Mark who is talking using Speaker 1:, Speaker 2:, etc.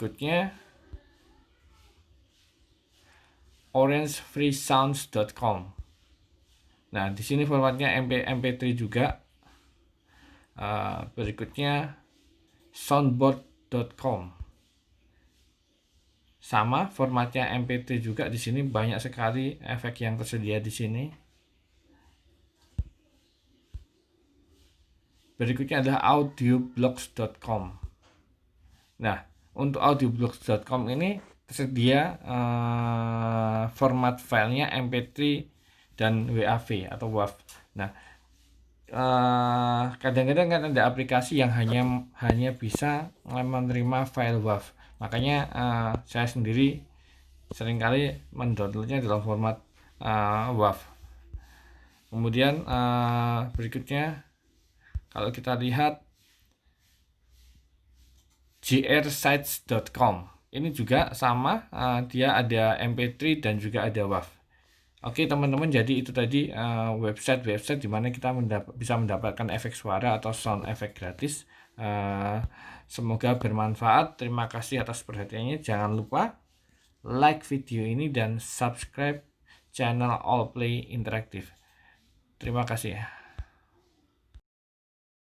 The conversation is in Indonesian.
Speaker 1: Berikutnya orangefreesounds.com. Nah, di sini formatnya MP3 juga. Berikutnya soundboard.com. Sama formatnya MP3 juga. Di sini banyak sekali efek yang tersedia di sini. Berikutnya adalah audioblocks.com. Nah, untuk audioblocks.com ini tersedia format filenya MP3 dan WAV atau WAV. Nah, kadang-kadang kan ada aplikasi yang hanya bisa menerima file WAV. Makanya saya sendiri seringkali mendownloadnya dalam format WAV. Kemudian berikutnya kalau kita lihat grsites.com, ini juga sama, dia ada MP3 dan juga ada WAV. Oke teman-teman, jadi itu tadi website di mana kita bisa mendapatkan efek suara atau sound effect gratis. Semoga bermanfaat. Terima kasih atas perhatiannya. Jangan lupa like video ini dan subscribe channel All Play Interactive. Terima kasih.